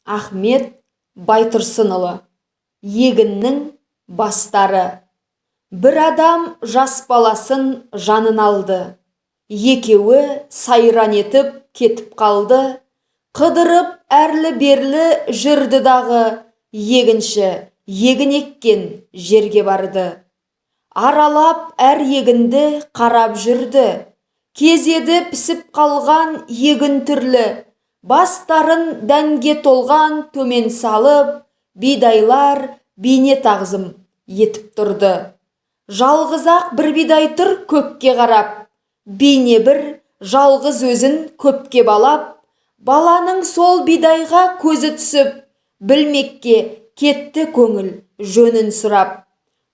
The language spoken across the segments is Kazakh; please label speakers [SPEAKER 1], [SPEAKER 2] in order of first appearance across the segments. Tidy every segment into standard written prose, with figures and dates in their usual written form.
[SPEAKER 1] Ахмет Байтұрсынұлы. Егіннің бастары. Бір адам жас баласын жанын алды. Екеуі сайран етіп кетіп қалды. Қыдырып әрлі-берлі жүрді дағы, егінші егін еккен жерге барды. Аралап әр егінді қарап жүрді. Кезеді пісіп қалған егін түрлі. Бастарын дәнге толған төмен салып, бидайлар бейне тағзым етіп тұрды. Жалғыз-ақ бір бидай тұр көкке қарап, бейне бір жалғыз өзін көпке балап. Баланың сол бидайға көзі түсіп, білмекке кетті көңіл жөнін сұрап.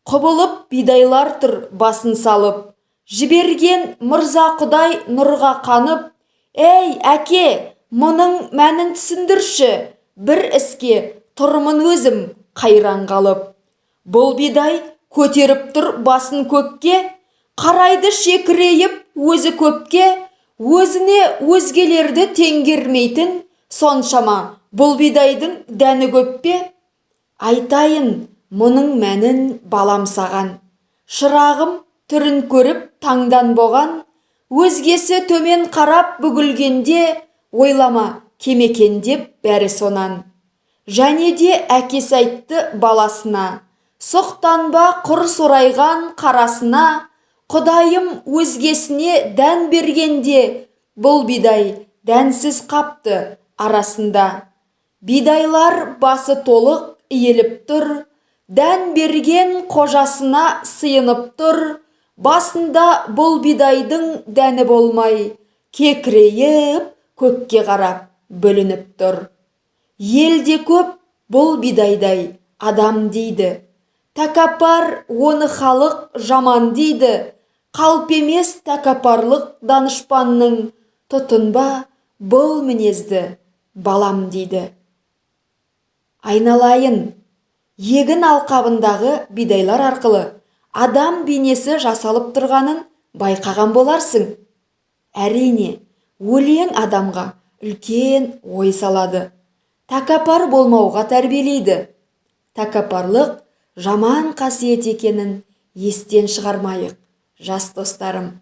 [SPEAKER 1] Құбылып бидайлар тұр басын салып, жіберген мырза құдай нұрға қанып. Ей, әке, мұның мәнін түсіндірші, бір іске тұрмын өзім қайран қалып. Бұл бидай көтеріп тұр басын көкке, қарайды шекірейіп өзі көпке. Өзіне өзгелерді теңгермейтін соншама бұл бидайдың дәні көп пе? Айтайын мұның мәнін балам саған, шырағым түрін көріп таңдан боған. Өзгесі төмен қарап бүгілгенде, ойлама кемекен деп бәрі сонан. Және де әкесі айтты баласына, сұқтанба құр сорайған қарасына. Құдайым өзгесіне дән бергенде, бұл бидай дәнсіз қапты арасында. Бидайлар басы толық иіліп тұр, дән берген қожасына сыйынып тұр. Басында бұл бидайдың дәні болмай, кекірейіп көкке қарап бүлініп тұр. Елде көп бұл бидайдай адам дейді. Тәкаппар оны халық жаман дейді. Қалып емес тәкаппарлық данышпанның, тұтынба бұл мінезді балам дейді. Айналайын, егін алқабындағы бидайлар арқылы адам бейнесі жасалып тұрғанын байқаған боларсың. Әрине, өлең адамға үлкен ой салады. Тәкаппар болмауға тәрбиелейді. Тәкаппарлық жаман қасиет екенін естен шығармайық, жас достарым.